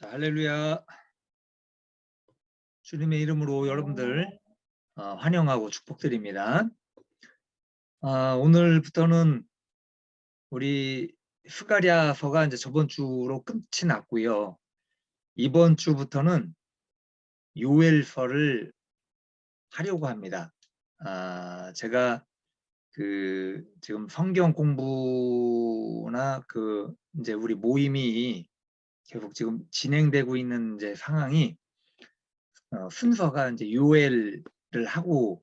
자, 할렐루야. 주님의 이름으로 여러분들 환영하고 축복드립니다. 오늘부터는 우리 스가랴서가 이제 저번 주로 끝이 났고요. 이번 주부터는 요엘서를 하려고 합니다. 제가 지금 성경 공부나 이제 우리 모임이 계속 지금 진행되고 있는 이제 상황이 순서가 이제 요엘을 하고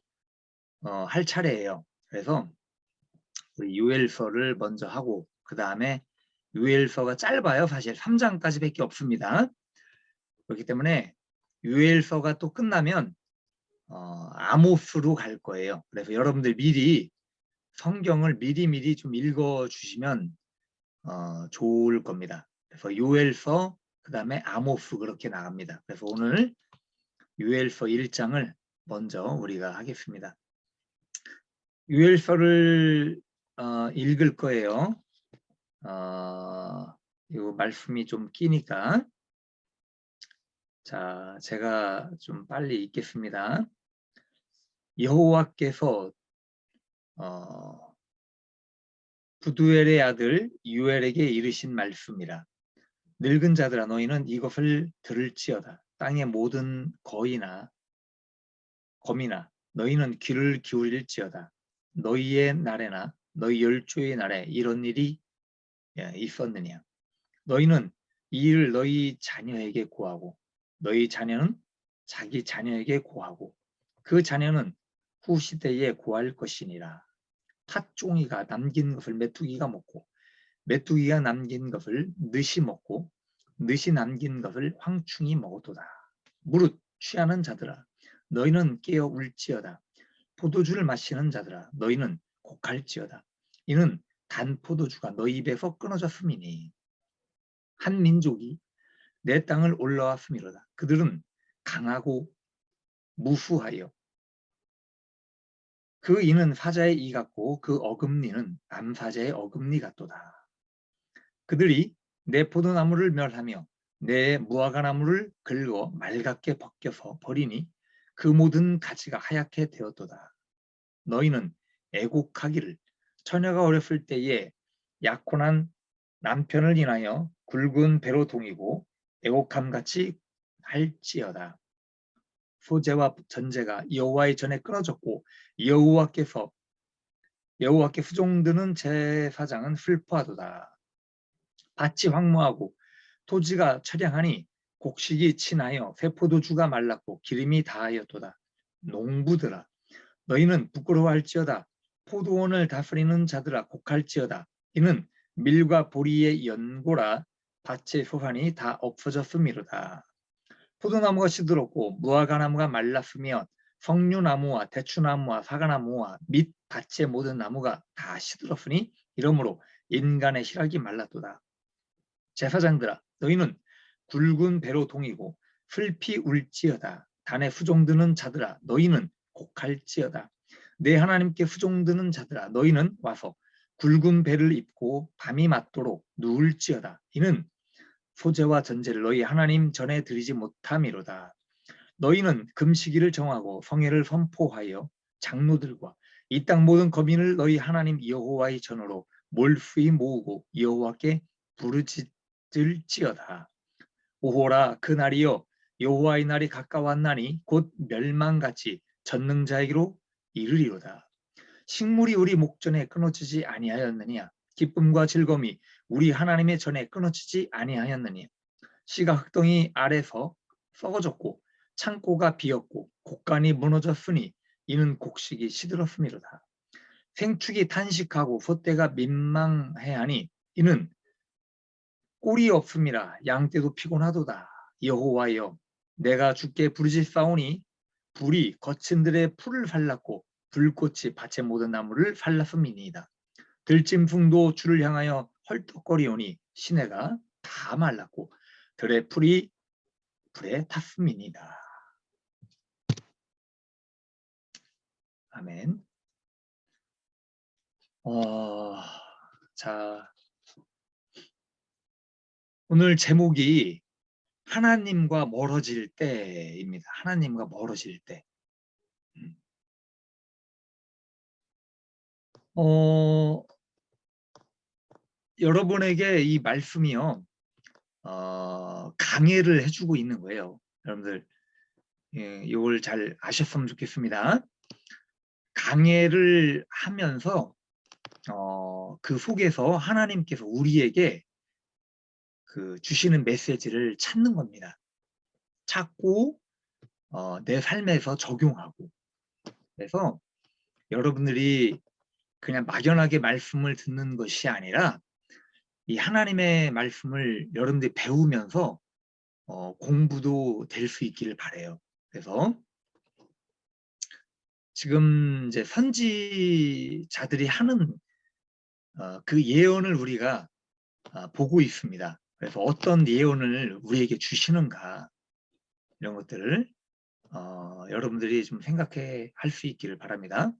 할 차례예요. 그래서 우리 요엘서를 먼저 하고 그 다음에 요엘서가 짧아요. 사실 3장까지 밖에 없습니다. 그렇기 때문에 요엘서가 또 끝나면 아모스로 갈 거예요. 그래서 여러분들 미리 성경을 미리 좀 읽어 주시면 좋을 겁니다. 그래서 요엘서 그 다음에 아모스 그렇게 나갑니다. 그래서 오늘 요엘서 1장을 먼저 우리가 하겠습니다. 요엘서를 읽을 거예요. 이 말씀이 좀 끼니까 자, 제가 좀 빨리 읽겠습니다. 여호와께서 부두엘의 아들 유엘에게 이르신 말씀이라. 늙은 자들아 너희는 이것을 들을지어다. 땅의 모든 거이나 거미나 너희는 귀를 기울일지어다. 너희의 날에나 너희 열조의 날에 이런 일이 있었느냐. 너희는 이 일을 너희 자녀에게 고하고 너희 자녀는 자기 자녀에게 고하고 그 자녀는 후시대에 고할 것이니라. 팥종이가 남긴 것을 메뚜기가 먹고 메뚜기가 남긴 것을 느시 먹고 느시 남긴 것을 황충이 먹었도다. 무릇 취하는 자들아 너희는 깨어 울지어다. 포도주를 마시는 자들아 너희는 곡할지어다. 이는 단 포도주가 너희 입에서 끊어졌음이니 한 민족이 내 땅을 올라왔음이로다. 그들은 강하고 무수하여 그 이는 사자의 이 같고 그 어금니는 암사자의 어금니 같도다. 그들이 내 포도나무를 멸하며 내 무화과나무를 긁어 말갛게 벗겨서 버리니 그 모든 가지가 하얗게 되었도다. 너희는 애곡하기를 처녀가 어렸을 때에 약혼한 남편을 인하여 굵은 배로 동이고 애곡함같이 할지어다. 소재와 전제가 여호와의 전에 끊어졌고 여호와께 수종드는 제사장은 슬퍼하도다. 밭이 황무하고 토지가 처량하니 곡식이 친하여 세포도주가 말랐고 기름이 다하였도다. 농부들아 너희는 부끄러워할지어다. 포도원을 다스리는 자들아 곡할지어다. 이는 밀과 보리의 연고라 밭의 소산이 다 없어졌음이로다. 포도나무가 시들었고 무화과나무가 말랐으며 석류나무와 대추나무와 사과나무와 및 밭의 모든 나무가 다 시들었으니 이러므로 인간의 희락이 말랐도다. 제사장들아 너희는 굵은 배로 동이고 슬피 울지어다. 단에 수종드는 자들아 너희는 곡할지어다. 내 하나님께 수종드는 자들아 너희는 와서 굵은 배를 입고 밤이 맞도록 누울지어다. 이는 소재와 전제를 너희 하나님 전에 드리지 못함이로다. 너희는 금시기를 정하고 성회를 선포하여 장로들과 이 땅 모든 거민을 너희 하나님 여호와의 전으로 몰수히 모으고 여호와께 부르짖을지어다. 오호라 그 날이여 여호와의 날이 가까웠나니 곧 멸망같이 전능자에게로 이르리로다. 식물이 우리 목전에 끊어지지 아니하였느냐. 기쁨과 즐거움이 우리 하나님의 전에 끊어지지 아니하였느냐. 씨가 흙덩이 아래서 썩어졌고 창고가 비었고 곡간이 무너졌으니 이는 곡식이 시들었음이로다. 생축이 탄식하고 소떼가 민망해하니 이는 꼴이 없음이라. 양떼도 피곤하도다. 여호와여 내가 주께 부르짖사오니 불이 거친들의 풀을 살랐고 불꽃이 밭의 모든 나무를 살랐음이니이다. 들짐승도 주를 향하여 헐떡거리오니 시내가 다 말랐고 들의 풀이 불에 탔음이니이다. 아멘. 자, 오늘 제목이 하나님과 멀어질 때입니다. 하나님과 멀어질 때. 여러분에게 이 말씀이요, 강해를 해주고 있는 거예요. 여러분들, 예, 이걸 잘 아셨으면 좋겠습니다. 강해를 하면서 그 속에서 하나님께서 우리에게 그 주시는 메시지를 찾는 겁니다. 찾고 내 삶에서 적용하고. 그래서 여러분들이 그냥 막연하게 말씀을 듣는 것이 아니라 이 하나님의 말씀을 여러분들이 배우면서 공부도 될 수 있기를 바라요. 그래서 지금 이제 선지자들이 하는 그 예언을 우리가 보고 있습니다. 그래서 어떤 예언을 우리에게 주시는가, 이런 것들을 여러분들이 좀 생각해 할 수 있기를 바랍니다.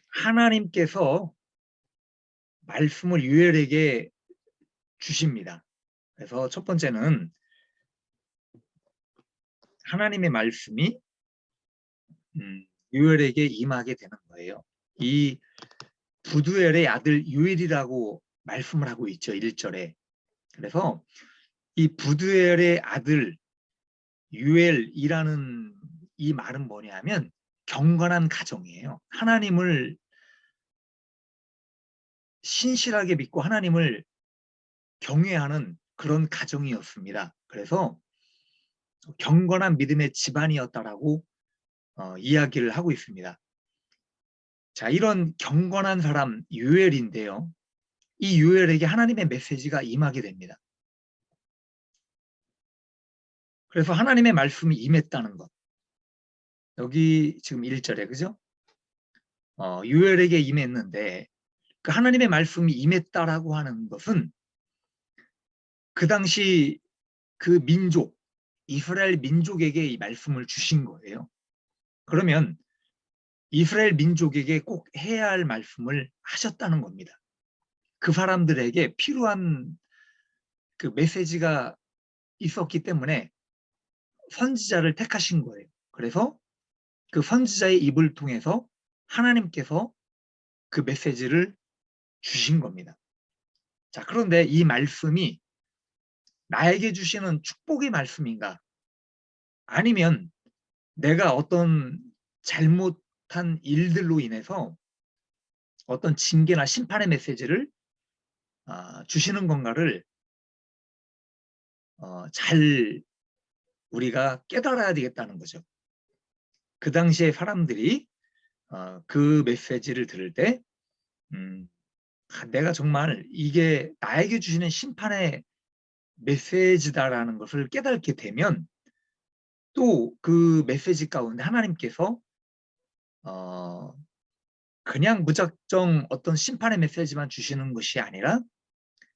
하나님께서 말씀을 유엘에게 주십니다. 그래서 첫 번째는 하나님의 말씀이 유엘에게 임하게 되는 거예요. 이 부두엘의 아들 유엘이라고 말씀을 하고 있죠. 1절에. 그래서 이 부두엘의 아들 유엘이라는 이 말은 뭐냐면 경건한 가정이에요. 하나님을 신실하게 믿고 하나님을 경외하는 그런 가정이었습니다. 그래서 경건한 믿음의 집안이었다라고 이야기를 하고 있습니다. 자, 이런 경건한 사람 유엘인데요. 이 유엘에게 하나님의 메시지가 임하게 됩니다. 그래서 하나님의 말씀이 임했다는 것. 여기 지금 1절에, 그죠? 유엘에게 임했는데 그 하나님의 말씀이 임했다라고 하는 것은 그 당시 그 민족, 이스라엘 민족에게 이 말씀을 주신 거예요. 그러면 이스라엘 민족에게 꼭 해야 할 말씀을 하셨다는 겁니다. 그 사람들에게 필요한 그 메시지가 있었기 때문에 선지자를 택하신 거예요. 그래서 그 선지자의 입을 통해서 하나님께서 그 메시지를 주신 겁니다. 자, 그런데 이 말씀이 나에게 주시는 축복의 말씀인가? 아니면 내가 어떤 잘못한 일들로 인해서 어떤 징계나 심판의 메시지를 주시는 건가를 잘 우리가 깨달아야 되겠다는 거죠. 그 당시에 사람들이 그 메시지를 들을 때 내가 정말 이게 나에게 주시는 심판의 메시지다라는 것을 깨닫게 되면 또 그 메시지 가운데 하나님께서 그냥 무작정 어떤 심판의 메시지만 주시는 것이 아니라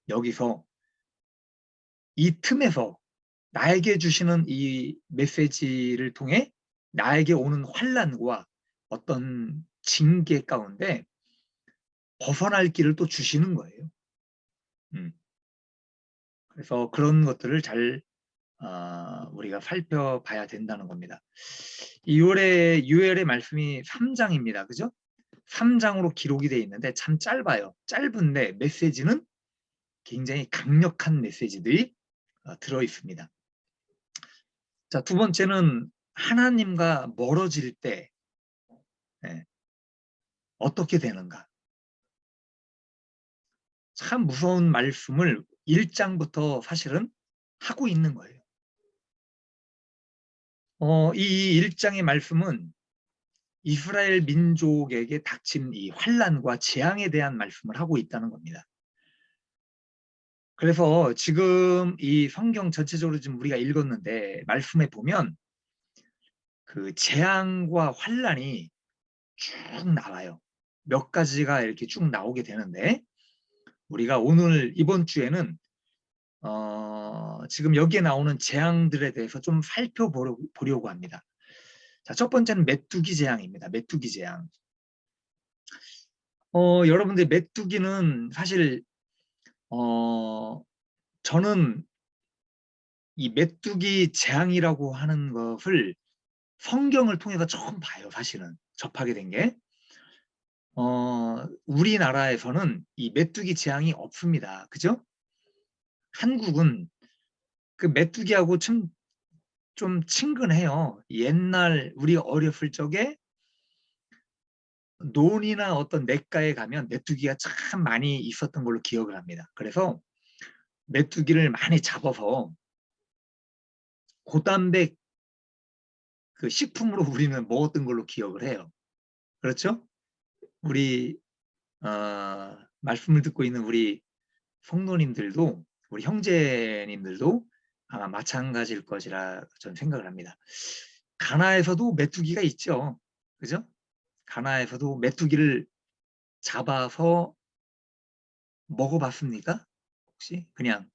여기서 이 틈에서 나에게 주시는 이 메시지를 통해 나에게 오는 환난과 어떤 징계 가운데 벗어날 길을 또 주시는 거예요. 그래서 그런 것들을 잘 우리가 살펴봐야 된다는 겁니다. 이 유엘의 말씀이 3장입니다. 그죠? 3장으로 기록이 되어 있는데 참 짧아요. 짧은데 메시지는 굉장히 강력한 메시지들이 들어 있습니다. 자, 두 번째는 하나님과 멀어질 때 어떻게 되는가? 참 무서운 말씀을 1장부터 사실은 하고 있는 거예요. 이 1장의 말씀은 이스라엘 민족에게 닥친 이 환난과 재앙에 대한 말씀을 하고 있다는 겁니다. 그래서 지금 이 성경 전체적으로 지금 우리가 읽었는데 말씀에 보면 그 재앙과 환난이 쭉 나와요. 몇 가지가 이렇게 쭉 나오게 되는데 우리가 오늘 이번 주에는 지금 여기에 나오는 재앙들에 대해서 좀 살펴보려고 합니다. 자, 첫 번째는 메뚜기 재앙입니다. 메뚜기 재앙. 여러분들 메뚜기는 사실 저는 이 메뚜기 재앙이라고 하는 것을 성경을 통해서 처음 봐요. 사실은 접하게 된 게. 우리나라에서는 이 메뚜기 재앙이 없습니다. 그죠? 한국은 그 메뚜기하고 좀 친근해요. 옛날 우리 어렸을 적에 논이나 어떤 냇가에 가면 메뚜기가 참 많이 있었던 걸로 기억을 합니다. 그래서 메뚜기를 많이 잡아서 고단백 그 식품으로 우리는 먹었던 걸로 기억을 해요. 그렇죠? 우리 말씀을 듣고 있는 우리 성도님들도, 우리 형제님들도 아마 마찬가지일 것이라 저는 생각을 합니다. 가나에서도 메뚜기가 있죠. 그죠? 가나에서도 메뚜기를 잡아서 먹어봤습니까? 혹시 그냥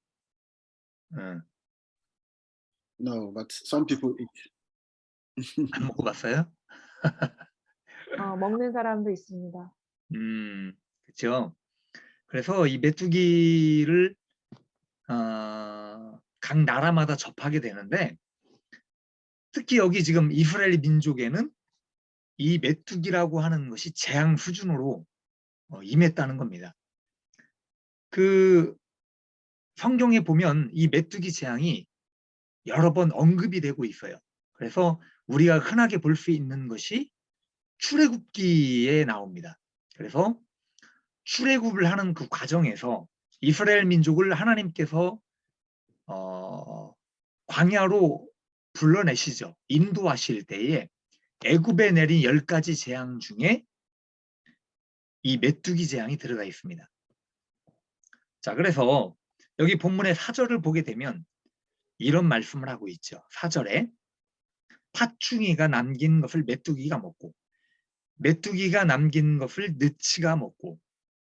No, but some people eat. 안 먹어봤어요? 먹는 사람도 있습니다. 그렇죠. 그래서 이 메뚜기를 각 나라마다 접하게 되는데, 특히 여기 지금 이스라엘 민족에는 이 메뚜기라고 하는 것이 재앙 수준으로 임했다는 겁니다. 그 성경에 보면 이 메뚜기 재앙이 여러 번 언급이 되고 있어요. 그래서 우리가 흔하게 볼 수 있는 것이 출애굽기에 나옵니다. 그래서 출애굽을 하는 그 과정에서 이스라엘 민족을 하나님께서 광야로 불러내시죠. 인도하실 때에 애굽에 내린 10가지 재앙 중에 이 메뚜기 재앙이 들어가 있습니다. 자, 그래서 여기 본문의 4절을 보게 되면 이런 말씀을 하고 있죠. 4절에 팥중이가 남긴 것을 메뚜기가 먹고, 메뚜기가 남긴 것을 느치가 먹고,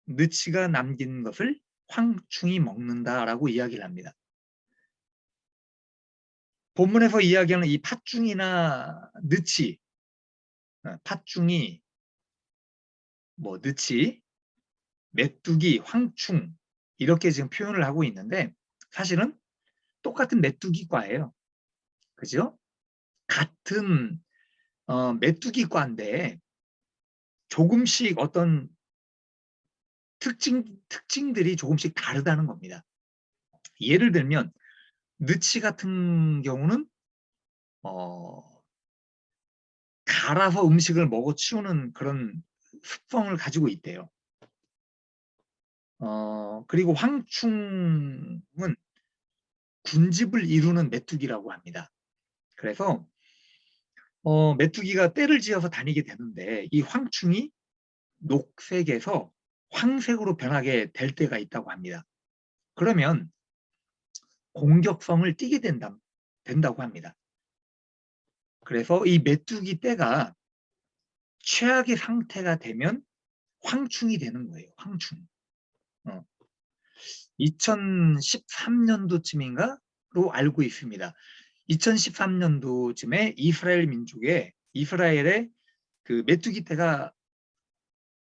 느치가 남긴 것을 황충이 먹는다라고 이야기를 합니다. 본문에서 이야기하는 이 팥중이나 느치, 팥중이, 느치, 메뚜기, 황충 이렇게 지금 표현을 하고 있는데 사실은 똑같은 메뚜기과예요. 그죠? 같은 메뚜기과인데 조금씩 어떤 특징들이 조금씩 다르다는 겁니다. 예를 들면 느치 같은 경우는 갈아서 음식을 먹어 치우는 그런 습성을 가지고 있대요. 그리고 황충은 군집을 이루는 메뚜기라고 합니다. 그래서 메뚜기가 떼를 지어서 다니게 되는데 이 황충이 녹색에서 황색으로 변하게 될 때가 있다고 합니다. 그러면 공격성을 띠게 된다고 합니다. 그래서 이 메뚜기 떼가 최악의 상태가 되면 황충이 되는 거예요. 황충. 2013년도쯤인가로 알고 있습니다. 2013년도쯤에 이스라엘의 그 메뚜기 떼가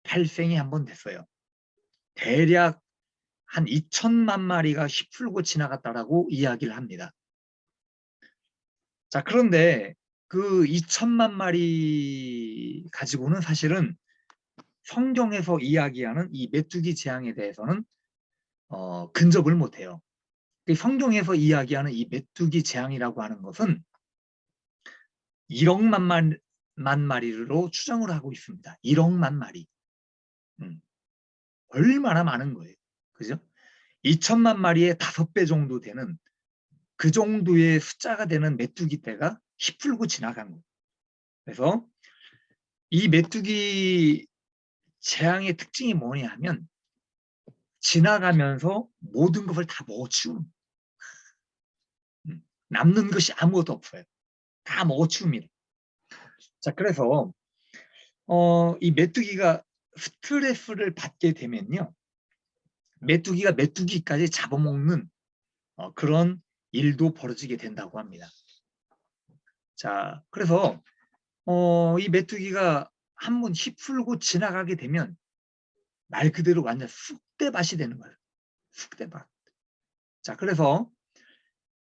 발생이 한번 됐어요. 대략 한 2천만 마리가 휩쓸고 지나갔다라고 이야기를 합니다. 자, 그런데 그 2천만 마리 가지고는 사실은 성경에서 이야기하는 이 메뚜기 재앙에 대해서는 근접을 못해요. 성경에서 이야기하는 이 메뚜기 재앙이라고 하는 것은 1억만 마리로 추정을 하고 있습니다. 1억만 마리. 얼마나 많은 거예요. 그죠? 2천만 마리의 5배 정도 되는 그 정도의 숫자가 되는 메뚜기 떼가 휩쓸고 지나간 거예요. 그래서 이 메뚜기 재앙의 특징이 뭐냐 하면 지나가면서 모든 것을 다 먹어치우는, 남는 것이 아무것도 없어요. 다 먹어치웁니다. 자, 그래서 이 메뚜기가 스트레스를 받게 되면요, 메뚜기가 메뚜기까지 잡아먹는 그런 일도 벌어지게 된다고 합니다. 자, 그래서 이 메뚜기가 한번 휩쓸고 지나가게 되면 말 그대로 완전 쑥대밭이 되는 거예요. 쑥대밭. 자, 그래서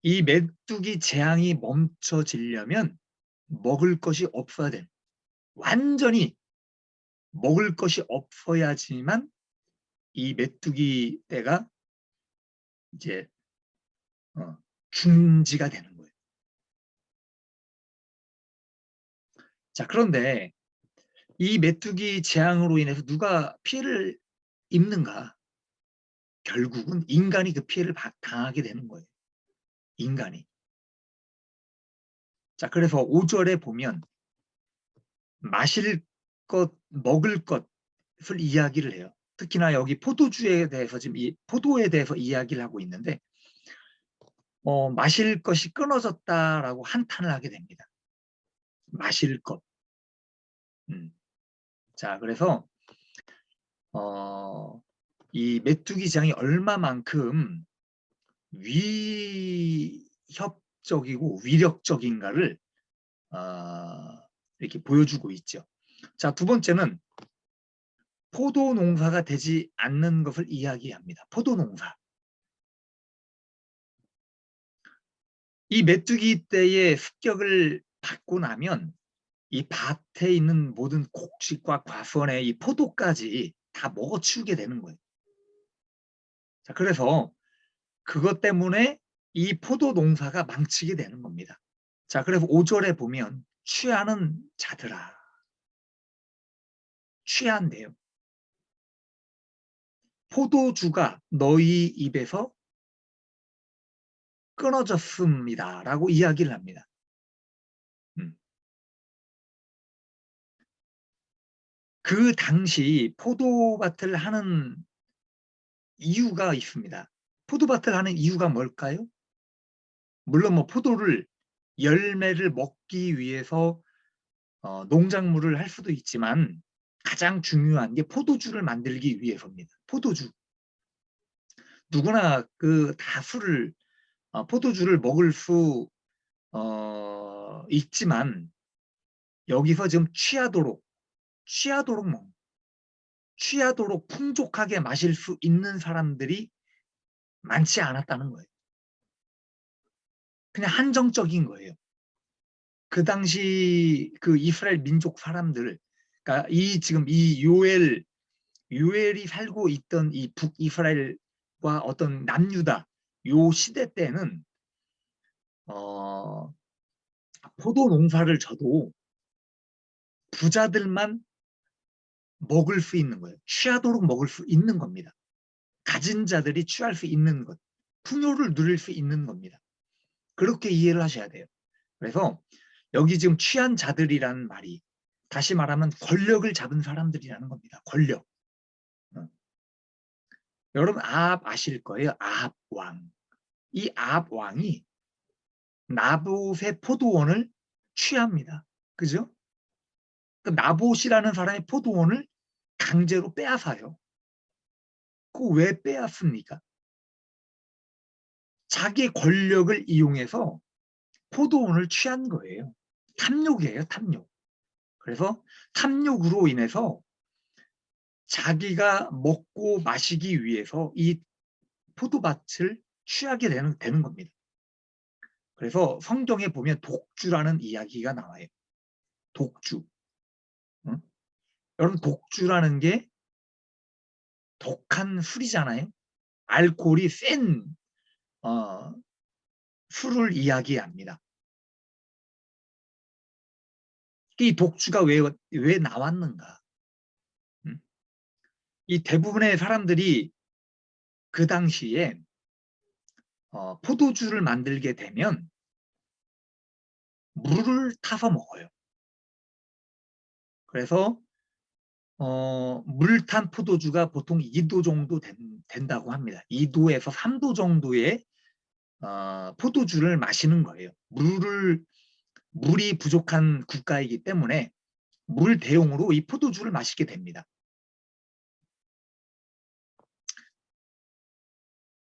이 메뚜기 재앙이 멈춰지려면 먹을 것이 없어야 돼. 완전히 먹을 것이 없어야지만 이 메뚜기 떼가 이제 중지가 되는 거예요. 자, 그런데 이 메뚜기 재앙으로 인해서 누가 피해를 입는가? 결국은 인간이 그 피해를 당하게 되는 거예요. 인간이. 자, 그래서 5절에 보면 마실 것, 먹을 것을 이야기를 해요. 특히나 여기 포도주에 대해서 지금 이 포도에 대해서 이야기를 하고 있는데 마실 것이 끊어졌다라고 한탄을 하게 됩니다. 마실 것. 자, 그래서 이 메뚜기 장이 얼마만큼 위협적이고 위력적인가를 이렇게 보여주고 있죠. 자, 두 번째는 포도 농사가 되지 않는 것을 이야기합니다. 포도 농사. 이 메뚜기 떼의 습격을 받고 나면 이 밭에 있는 모든 곡식과 과수원의 이 포도까지 다 먹어치우게 되는 거예요. 자, 그래서 그것 때문에 이 포도 농사가 망치게 되는 겁니다. 자, 그래서 5절에 보면 취하는 자들아. 취한대요. 포도주가 너희 입에서 끊어졌습니다. 라고 이야기를 합니다. 그 당시 포도밭을 하는 이유가 있습니다. 포도밭을 하는 이유가 뭘까요? 물론 뭐 포도를 열매를 먹기 위해서 농작물을 할 수도 있지만 가장 중요한 게 포도주를 만들기 위해서입니다. 포도주. 누구나 그 다 술을 포도주를 먹을 수 있지만 여기서 지금 취하도록 풍족하게 마실 수 있는 사람들이 많지 않았다는 거예요. 그냥 한정적인 거예요. 그 당시 그 이스라엘 민족 사람들, 그러니까 지금 이 요엘이 살고 있던 이 북이스라엘과 어떤 남유다 요 시대 때는 포도 농사를 져도 부자들만 먹을 수 있는 거예요. 취하도록 먹을 수 있는 겁니다. 가진 자들이 취할 수 있는 것, 풍요를 누릴 수 있는 겁니다. 그렇게 이해를 하셔야 돼요. 그래서 여기 지금 취한 자들이라는 말이 다시 말하면 권력을 잡은 사람들이라는 겁니다. 권력. 여러분 아합 아실 거예요. 아합 왕. 이 아합 왕이 나봇의 포도원을 취합니다. 그죠? 그 나봇이라는 사람의 포도원을 강제로 빼앗아요. 그 왜 빼앗습니까? 자기 권력을 이용해서 포도원을 취한 거예요. 탐욕이에요, 탐욕. 그래서 탐욕으로 인해서 자기가 먹고 마시기 위해서 이 포도밭을 취하게 되는 겁니다. 그래서 성경에 보면 독주라는 이야기가 나와요. 독주. 응? 여러분 독주라는 게 독한 술이잖아요. 알코올이 센 술을 이야기합니다. 이 독주가 왜 나왔는가? 이 대부분의 사람들이 그 당시에 포도주를 만들게 되면 물을 타서 먹어요. 그래서 물 탄 포도주가 보통 2도 정도 된다고 합니다. 2도에서 3도 정도의 포도주를 마시는 거예요. 물이 부족한 국가이기 때문에 물 대용으로 이 포도주를 마시게 됩니다.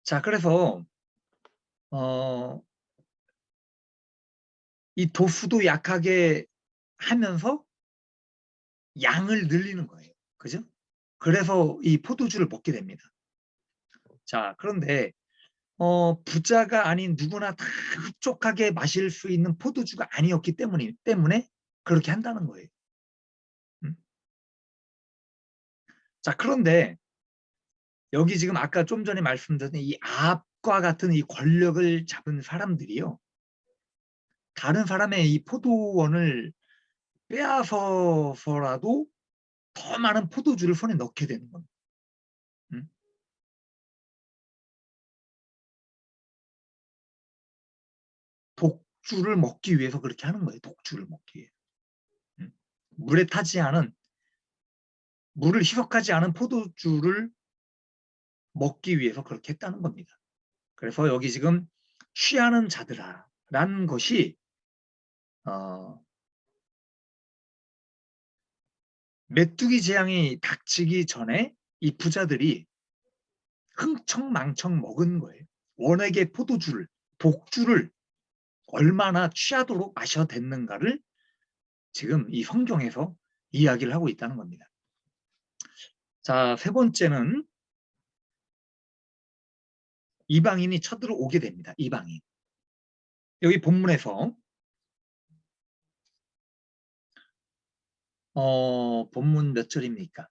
자, 그래서 이 도수도 약하게 하면서 양을 늘리는 거예요. 그죠? 그래서 이 포도주를 먹게 됩니다. 자, 그런데 부자가 아닌 누구나 다 흡족하게 마실 수 있는 포도주가 아니었기 때문에 그렇게 한다는 거예요. 자, 그런데 여기 지금 아까 좀 전에 말씀드린 이 아합과 같은 이 권력을 잡은 사람들이요, 다른 사람의 이 포도원을 빼앗아서라도 더 많은 포도주를 손에 넣게 되는 겁니다. 독주를 먹기 위해서 그렇게 하는 거예요. 독주를 먹기 위해. 물에 타지 않은, 물을 희석하지 않은 포도주를 먹기 위해서 그렇게 했다는 겁니다. 그래서 여기 지금 취하는 자들아라는 것이 메뚜기 재앙이 닥치기 전에 이 부자들이 흥청망청 먹은 거예요. 원액의 포도주를, 독주를 얼마나 취하도록 마셔댔는가를 지금 이 성경에서 이야기를 하고 있다는 겁니다. 자, 세 번째는 이방인이 쳐들어오게 됩니다. 이방인. 여기 본문에서 본문 몇 절입니까?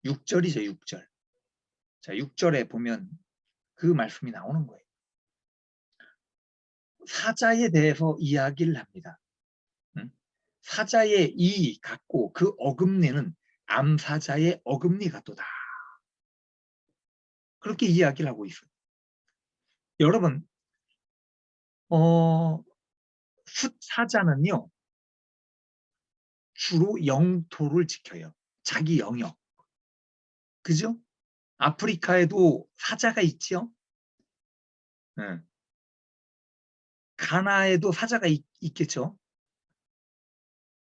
6절이죠, 6절. 자, 6절에 보면 그 말씀이 나오는 거예요. 사자에 대해서 이야기를 합니다. 사자의 이 같고 그 어금니는 암사자의 어금니 같도다. 그렇게 이야기를 하고 있어요. 여러분, 숫사자는요, 주로 영토를 지켜요. 자기 영역. 그죠? 아프리카에도 사자가 있죠? 네. 가나에도 사자가 있겠죠?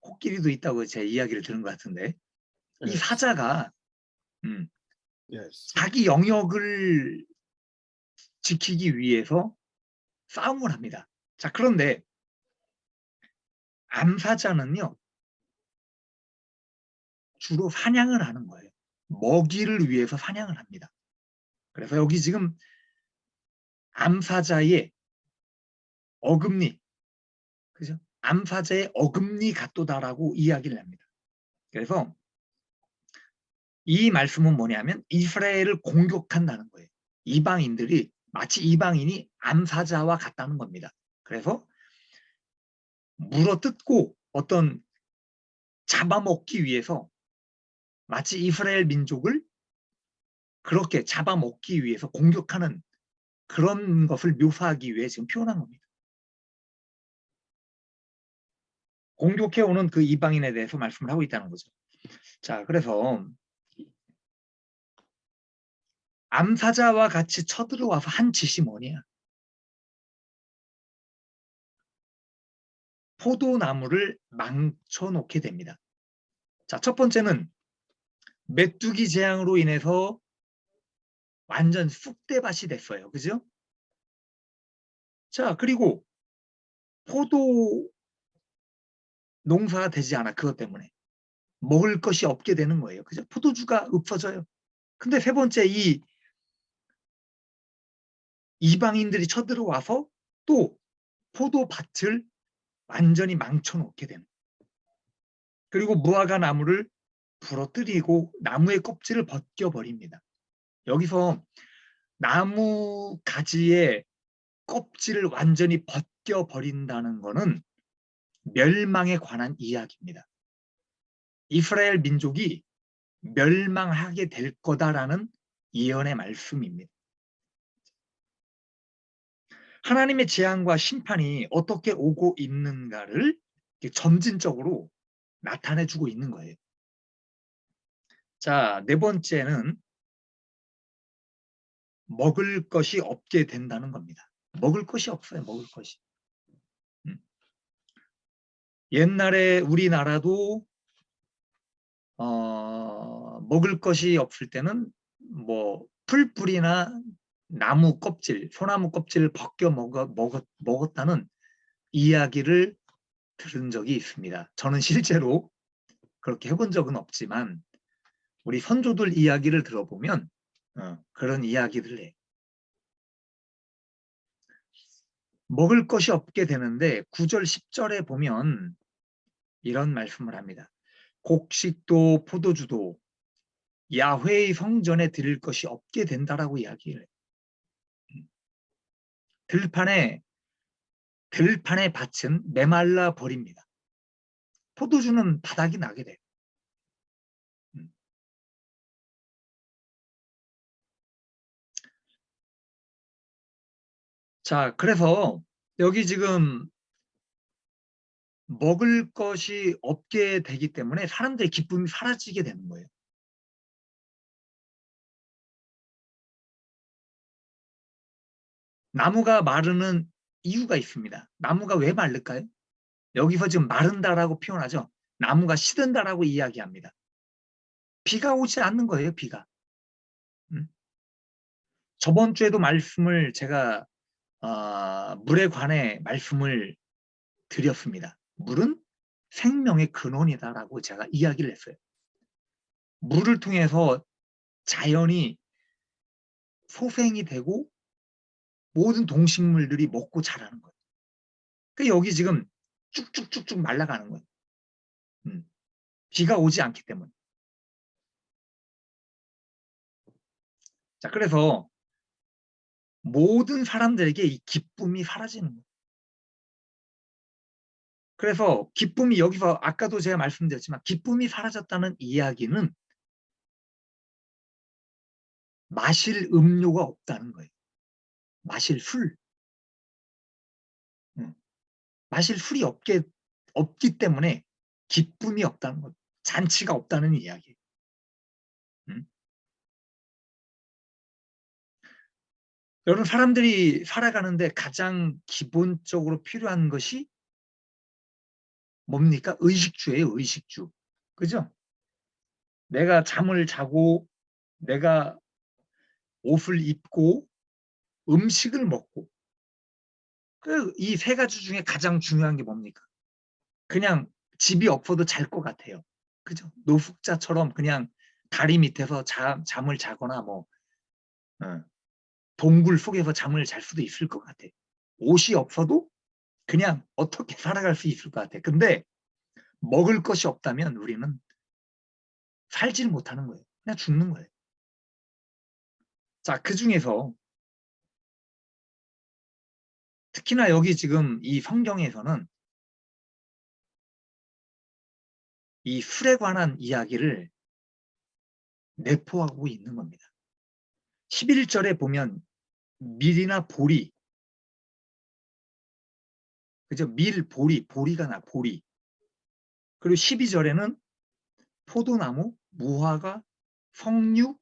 코끼리도 있다고 제 이야기를 들은 것 같은데, 이 Yes. 사자가 Yes. 자기 영역을 지키기 위해서 싸움을 합니다. 자, 그런데 암사자는요, 주로 사냥을 하는 거예요. 먹이를 위해서 사냥을 합니다. 그래서 여기 지금 암사자의 어금니, 그죠? 암사자의 어금니 같도다라고 이야기를 합니다. 그래서 이 말씀은 뭐냐면 이스라엘을 공격한다는 거예요. 이방인들이 마치 이방인이 암사자와 같다는 겁니다. 그래서 물어뜯고 어떤 잡아먹기 위해서 마치 이스라엘 민족을 그렇게 잡아먹기 위해서 공격하는 그런 것을 묘사하기 위해 지금 표현한 겁니다. 공격해오는 그 이방인에 대해서 말씀을 하고 있다는 거죠. 자, 그래서 암사자와 같이 쳐들어와서 한 짓이 뭐냐? 포도나무를 망쳐놓게 됩니다. 자, 첫 번째는 메뚜기 재앙으로 인해서 완전 쑥대밭이 됐어요. 그죠? 자, 그리고 포도 농사가 되지 않아. 그것 때문에. 먹을 것이 없게 되는 거예요. 그죠? 포도주가 없어져요. 근데 세 번째, 이 이방인들이 쳐들어와서 또 포도밭을 완전히 망쳐놓게 되는 거예요. 그리고 무화과 나무를 부러뜨리고 나무의 껍질을 벗겨버립니다. 여기서 나무 가지의 껍질을 완전히 벗겨버린다는 것은 멸망에 관한 이야기입니다. 이스라엘 민족이 멸망하게 될 거다라는 예언의 말씀입니다. 하나님의 재앙과 심판이 어떻게 오고 있는가를 점진적으로 나타내주고 있는 거예요. 자, 네 번째는 먹을 것이 없게 된다는 겁니다. 먹을 것이 없어요. 먹을 것이. 옛날에 우리나라도 먹을 것이 없을 때는 뭐 풀뿌리나 나무 껍질, 소나무 껍질을 벗겨 먹었다는 이야기를 들은 적이 있습니다. 저는 실제로 그렇게 해본 적은 없지만 우리 선조들 이야기를 들어보면 그런 이야기들을 해. 먹을 것이 없게 되는데 9절 10절에 보면 이런 말씀을 합니다. 곡식도 포도주도 야훼의 성전에 드릴 것이 없게 된다라고 이야기를 해요. 들판의 밭은 메말라 버립니다. 포도주는 바닥이 나게 돼요. 자, 그래서 여기 지금 먹을 것이 없게 되기 때문에 사람들의 기쁨이 사라지게 되는 거예요. 나무가 마르는 이유가 있습니다. 나무가 왜 마를까요? 여기서 지금 마른다라고 표현하죠. 나무가 시든다라고 이야기합니다. 비가 오지 않는 거예요, 비가. 저번 주에도 말씀을 제가 물에 관해 말씀을 드렸습니다. 물은 생명의 근원이다라고 제가 이야기를 했어요. 물을 통해서 자연이 소생이 되고 모든 동식물들이 먹고 자라는 거예요. 그러니까 여기 지금 쭉쭉쭉쭉 말라가는 거예요. 비가 오지 않기 때문에. 자, 그래서 모든 사람들에게 이 기쁨이 사라지는 거예요. 그래서 기쁨이 여기서 아까도 제가 말씀드렸지만 기쁨이 사라졌다는 이야기는 마실 음료가 없다는 거예요. 마실 술. 마실 술이 없기 때문에 기쁨이 없다는 것, 잔치가 없다는 이야기예요. 여러분, 사람들이 살아가는데 가장 기본적으로 필요한 것이 뭡니까? 의식주예요, 의식주. 그죠? 내가 잠을 자고, 내가 옷을 입고, 음식을 먹고. 이 세 가지 중에 가장 중요한 게 뭡니까? 그냥 집이 없어도 잘 것 같아요. 그죠? 노숙자처럼 그냥 다리 밑에서 잠을 자거나 뭐 동굴 속에서 잠을 잘 수도 있을 것 같아. 옷이 없어도 그냥 어떻게 살아갈 수 있을 것 같아. 근데 먹을 것이 없다면 우리는 살지를 못하는 거예요. 그냥 죽는 거예요. 자, 그 중에서 특히나 여기 지금 이 성경에서는 이 술에 관한 이야기를 내포하고 있는 겁니다. 11절에 보면 밀이나 보리, 그죠? 밀, 보리가 나, 보리. 그리고 12절에는 포도나무, 무화과, 석류,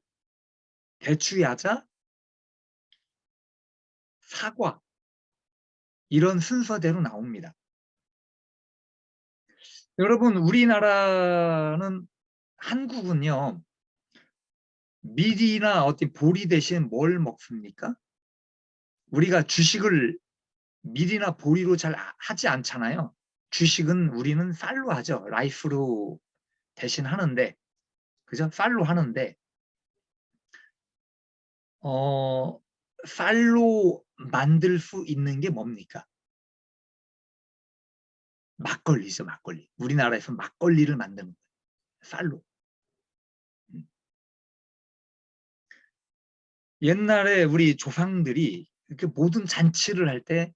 대추야자, 사과, 이런 순서대로 나옵니다. 여러분, 우리나라는, 한국은요, 밀이나 어떤 보리 대신 뭘 먹습니까? 우리가 주식을 밀이나 보리로 잘 하지 않잖아요. 주식은 우리는 쌀로 하죠. 라이스로 대신 하는데, 그죠? 쌀로 하는데, 쌀로 만들 수 있는 게 뭡니까? 막걸리죠, 막걸리. 우리나라에서 막걸리를 만드는 거예요. 쌀로. 옛날에 우리 조상들이 이렇게 모든 잔치를 할 때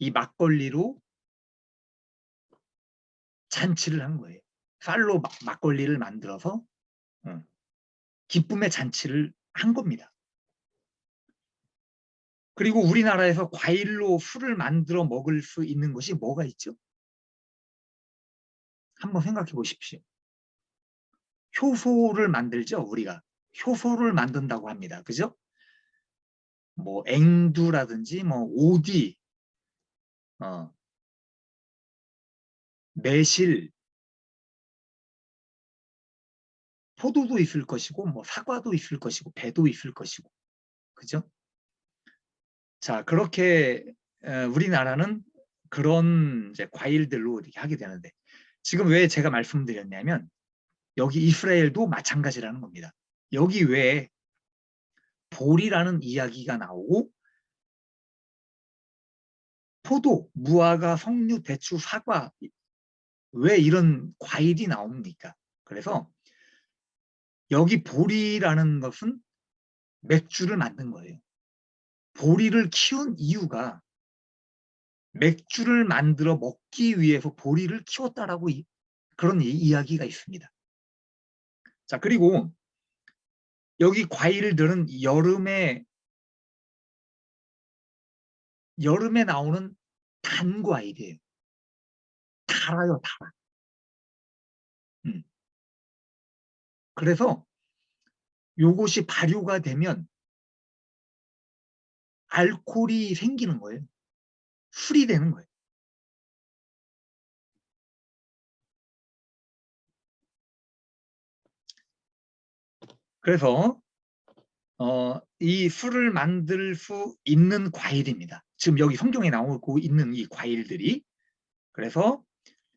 이 막걸리로 잔치를 한 거예요. 쌀로 막걸리를 만들어서 기쁨의 잔치를 한 겁니다. 그리고 우리나라에서 과일로 술을 만들어 먹을 수 있는 것이 뭐가 있죠? 한번 생각해 보십시오. 효소를 만들죠, 우리가. 효소를 만든다고 합니다. 그죠? 뭐 앵두라든지 뭐 오디, 매실, 포도도 있을 것이고 뭐 사과도 있을 것이고 배도 있을 것이고. 그죠? 자, 그렇게 우리나라는 그런 이제 과일들로 이렇게 하게 되는데 지금 왜 제가 말씀드렸냐면 여기 이스라엘도 마찬가지라는 겁니다. 여기 왜 보리라는 이야기가 나오고 포도, 무화과, 석류, 대추, 사과 왜 이런 과일이 나옵니까? 그래서 여기 보리라는 것은 맥주를 만든 거예요. 보리를 키운 이유가 맥주를 만들어 먹기 위해서 보리를 키웠다라고 그런 이야기가 있습니다. 자, 그리고 여기 과일들은 여름에 나오는 단 과일이에요. 달아요, 달아. 그래서 요것이 발효가 되면 알코올이 생기는 거예요. 술이 되는 거예요. 그래서 이 술을 만들 수 있는 과일입니다. 지금 여기 성경에 나오고 있는 이 과일들이. 그래서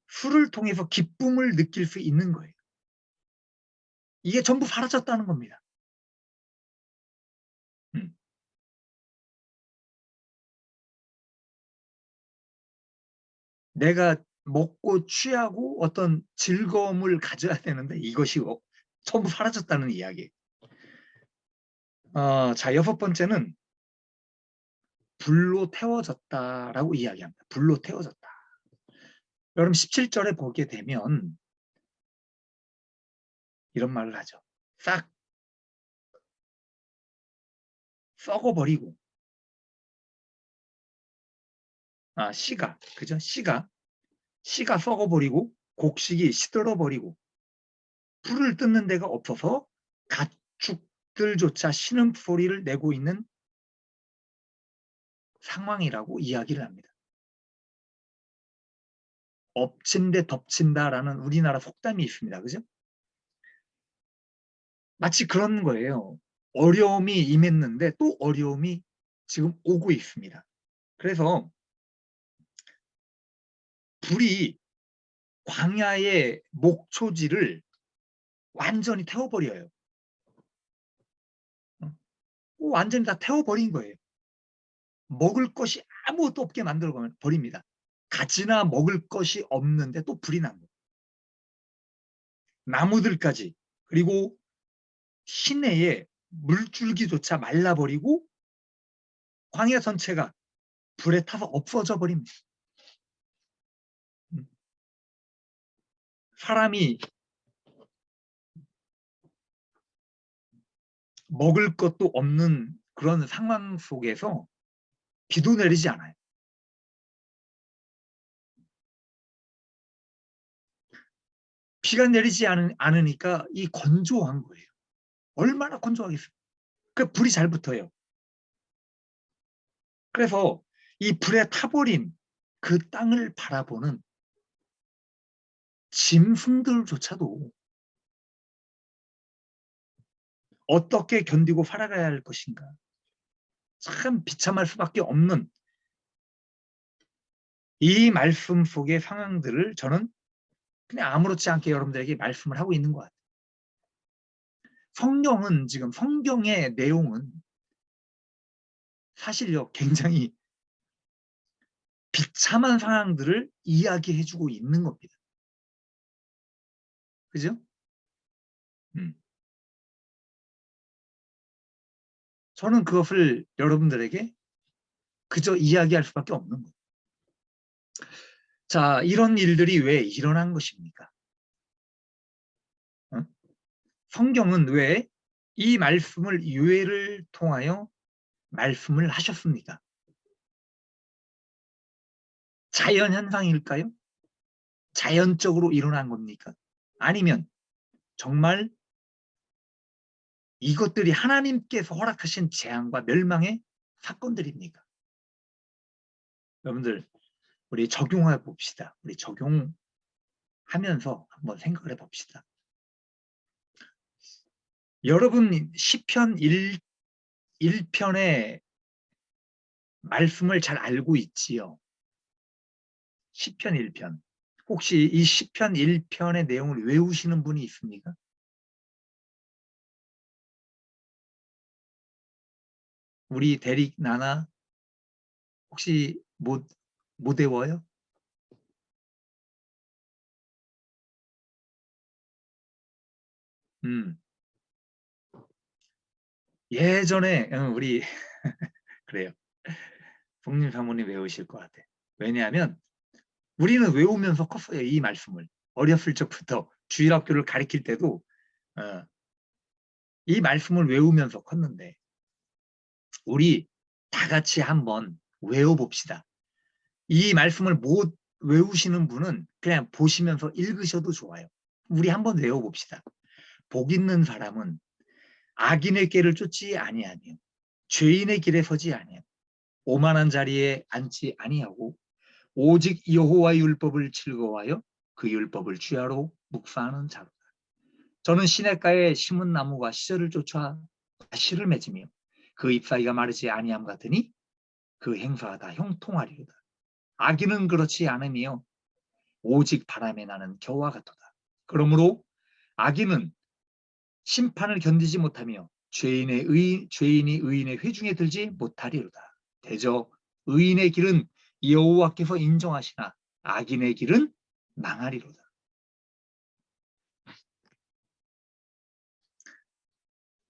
술을 통해서 기쁨을 느낄 수 있는 거예요. 이게 전부 사라졌다는 겁니다. 내가 먹고 취하고 어떤 즐거움을 가져야 되는데 이것이 전부 사라졌다는 이야기. 자, 6번째는 불로 태워졌다라고 이야기합니다. 불로 태워졌다. 여러분 17절에 보게 되면 이런 말을 하죠. 싹 썩어버리고 씨가 그죠? 씨가 썩어버리고 곡식이 시들어버리고 풀을 뜯는 데가 없어서 가축들조차 신음소리를 내고 있는 상황이라고 이야기를 합니다. 엎친 데 덮친다라는 우리나라 속담이 있습니다. 그죠? 마치 그런 거예요. 어려움이 임했는데 또 어려움이 지금 오고 있습니다. 그래서 불이 광야의 목초지를 완전히 태워버려요. 완전히 다 태워버린 거예요. 먹을 것이 아무것도 없게 만들어 버립니다. 가지나 먹을 것이 없는데 또 불이 난 거예요. 나무들까지 그리고 시내에 물줄기조차 말라버리고 광야 전체가 불에 타서 없어져 버립니다. 사람이 먹을 것도 없는 그런 상황 속에서 비도 내리지 않아요. 비가 내리지 않으니까 이 건조한 거예요. 얼마나 건조하겠어요. 그 불이 잘 붙어요. 그래서 이 불에 타버린 그 땅을 바라보는 짐승들조차도 어떻게 견디고 살아가야 할 것인가. 참 비참할 수밖에 없는 이 말씀 속의 상황들을 저는 그냥 아무렇지 않게 여러분들에게 말씀을 하고 있는 것 같아요. 성경은 지금 성경의 내용은 사실요 굉장히 비참한 상황들을 이야기해주고 있는 겁니다. 그죠? 저는 그것을 여러분들에게 그저 이야기할 수밖에 없는 거예요. 자, 이런 일들이 왜 일어난 것입니까? 성경은 왜 이 말씀을 유해를 통하여 말씀을 하셨습니까? 자연현상일까요? 자연적으로 일어난 겁니까? 아니면 정말 이것들이 하나님께서 허락하신 재앙과 멸망의 사건들입니까? 여러분들 우리 적용해 봅시다. 우리 적용하면서 한번 생각을 해봅시다. 여러분 시편 1편의 말씀을 잘 알고 있지요. 시편 1편. 혹시 이 시편 1편의 내용을 외우시는 분이 있습니까? 우리 대릭 나나 혹시 못 외워요? 예전에 우리 그래요. 복림 사모님 외우실 것 같아. 왜냐하면 우리는 외우면서 컸어요. 이 말씀을. 어렸을 적부터 주일학교를 가르칠 때도 이 말씀을 외우면서 컸는데 우리 다 같이 한번 외워봅시다. 이 말씀을 못 외우시는 분은 그냥 보시면서 읽으셔도 좋아요. 우리 한번 외워봅시다. 복 있는 사람은 악인의 길을 쫓지 아니하며 죄인의 길에 서지 아니하며 오만한 자리에 앉지 아니하고 오직 여호와의 율법을 즐거워하여 그 율법을 주야로 묵상하는 자로다. 저는 시냇가에 심은 나무가 시절을 쫓아 가시를 맺으며 그 잎사귀가 마르지 아니함 같으니 그 행사가 다 형통하리로다. 악인은 그렇지 않으며 오직 바람에 나는 겨와 같도다. 그러므로 악인은 심판을 견디지 못하며 죄인이 의인의 회중에 들지 못하리로다. 대저 의인의 길은 여호와께서 인정하시나 악인의 길은 망하리로다.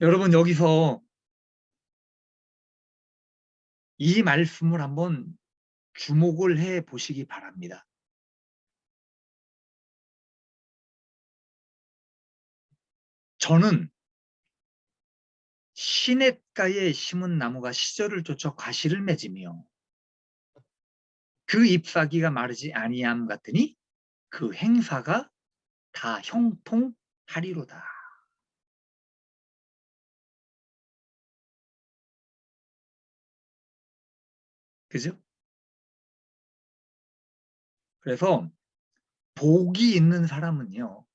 여러분 여기서 이 말씀을 한번 주목을 해 보시기 바랍니다. 저는 시냇가에 심은 나무가 시절을 쫓아 가시를 맺으며 그 잎사귀가 마르지 아니함 같으니 그 행사가 다 형통하리로다. 그죠? 그래서 복이 있는 사람은요.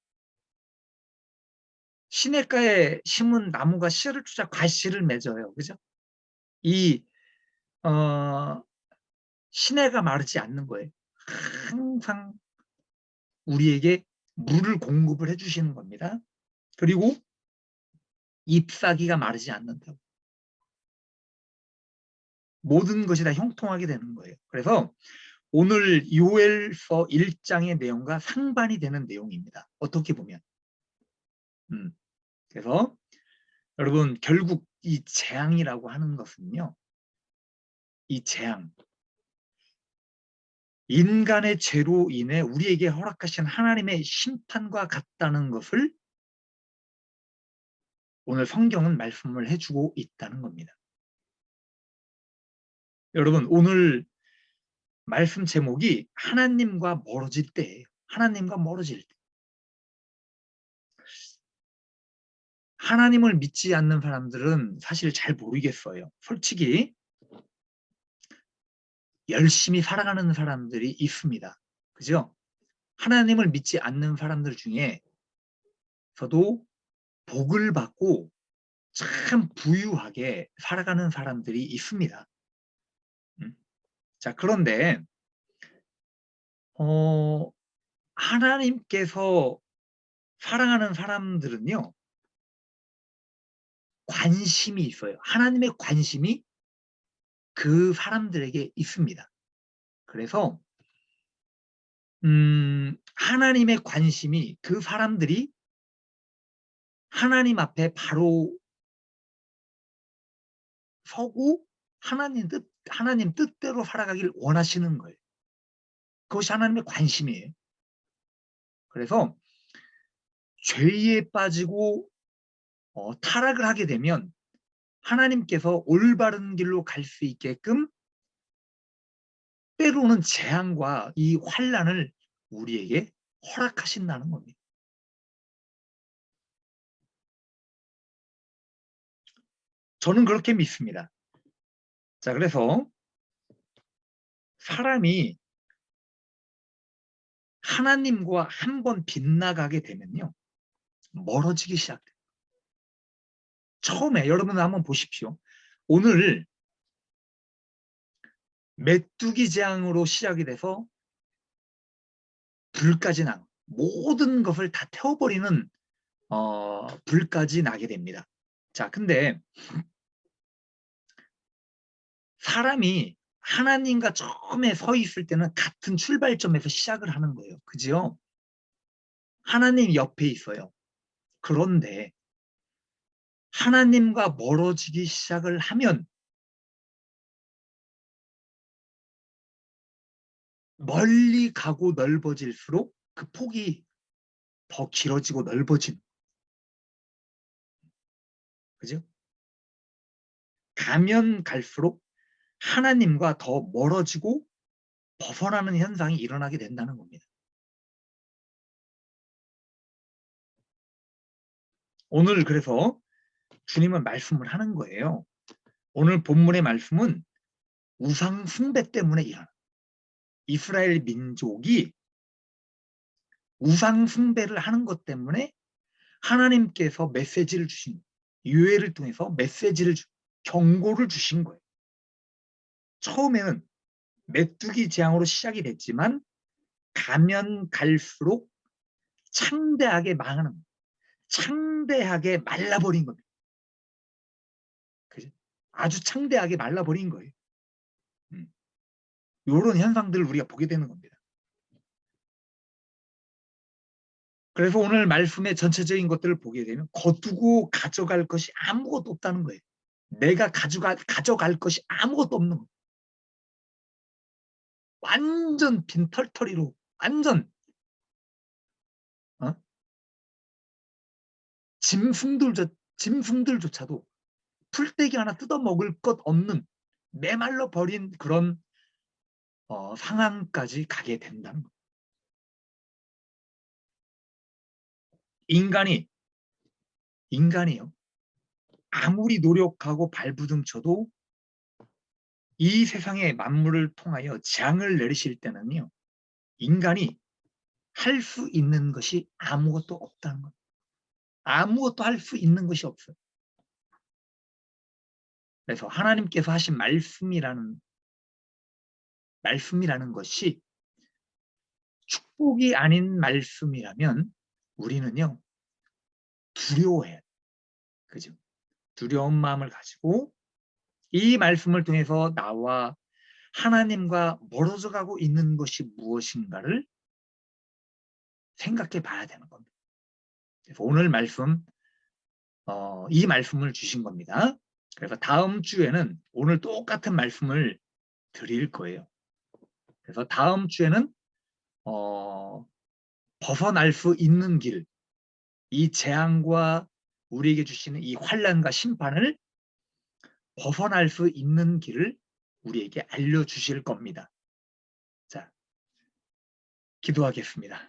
시냇가에 심은 나무가 씨를 쫓아 과씨를 맺어요. 그죠? 이 시내가 마르지 않는 거예요. 항상 우리에게 물을 공급을 해주시는 겁니다. 그리고 잎사귀가 마르지 않는다고. 모든 것이 다 형통하게 되는 거예요. 그래서 오늘 요엘서 1장의 내용과 상반이 되는 내용입니다. 어떻게 보면. 그래서 여러분 결국 이 재앙이라고 하는 것은요. 이 재앙. 인간의 죄로 인해 우리에게 허락하신 하나님의 심판과 같다는 것을 오늘 성경은 말씀을 해주고 있다는 겁니다. 여러분 오늘 말씀 제목이 하나님과 멀어질 때예요. 하나님과 멀어질 때. 하나님을 믿지 않는 사람들은 사실 잘 모르겠어요. 솔직히 열심히 살아가는 사람들이 있습니다. 그죠? 하나님을 믿지 않는 사람들 중에 저도 복을 받고 참 부유하게 살아가는 사람들이 있습니다. 자, 그런데 하나님께서 사랑하는 사람들은요. 관심이 있어요. 하나님의 관심이 그 사람들에게 있습니다. 그래서 하나님의 관심이 그 사람들이 하나님 앞에 바로 서고 하나님 뜻대로 살아가길 원하시는 거예요. 그것이 하나님의 관심이에요. 그래서 죄에 빠지고 타락을 하게 되면 하나님께서 올바른 길로 갈 수 있게끔 때로는 재앙과 이 환난을 우리에게 허락하신다는 겁니다. 저는 그렇게 믿습니다. 자, 그래서 사람이 하나님과 한번 빗나가게 되면요. 멀어지기 시작돼요. 처음에 여러분 한번 보십시오. 오늘 메뚜기 재앙으로 시작이 돼서 불까지 나 모든 것을 다 태워버리는 불까지 나게 됩니다. 자, 근데 사람이 하나님과 처음에 서 있을 때는 같은 출발점에서 시작을 하는 거예요. 그죠? 하나님 옆에 있어요. 그런데 하나님과 멀어지기 시작을 하면 멀리 가고 넓어질수록 그 폭이 더 길어지고 넓어지는, 그죠? 가면 갈수록 하나님과 더 멀어지고 벗어나는 현상이 일어나게 된다는 겁니다. 오늘 그래서 주님은 말씀을 하는 거예요. 오늘 본문의 말씀은 우상 숭배 때문에 일어나. 이스라엘 민족이 우상 숭배를 하는 것 때문에 하나님께서 메시지를 주신, 유해를 통해서 메시지를 경고를 주신 거예요. 처음에는 메뚜기 재앙으로 시작이 됐지만 가면 갈수록 창대하게 망하는, 창대하게 말라버린 겁니다. 그죠? 아주 창대하게 말라버린 거예요. 이런 현상들을 우리가 보게 되는 겁니다. 그래서 오늘 말씀의 전체적인 것들을 보게 되면 거두고 가져갈 것이 아무것도 없다는 거예요. 내가 가져갈 것이 아무것도 없는 거예요. 완전 빈털터리로, 완전 어? 짐승들조차도 풀떼기 하나 뜯어먹을 것 없는 메말라 버린 그런 상황까지 가게 된다는 거예요. 인간이요. 아무리 노력하고 발부둥쳐도 이 세상의 만물을 통하여 재앙을 내리실 때는요. 인간이 할 수 있는 것이 아무것도 없다는 거예요. 아무것도 할 수 있는 것이 없어요. 그래서 하나님께서 하신 말씀이라는 것이 축복이 아닌 말씀이라면 우리는요. 두려워해요. 그죠? 두려운 마음을 가지고 이 말씀을 통해서 나와 하나님과 멀어져 가고 있는 것이 무엇인가를 생각해 봐야 되는 겁니다. 그래서 오늘 말씀, 이 말씀을 주신 겁니다. 그래서 다음 주에는 오늘 똑같은 말씀을 드릴 거예요. 그래서 다음 주에는 벗어날 수 있는 길, 이 재앙과 우리에게 주시는 이 환난과 심판을 벗어날 수 있는 길을 우리에게 알려주실 겁니다. 자, 기도하겠습니다.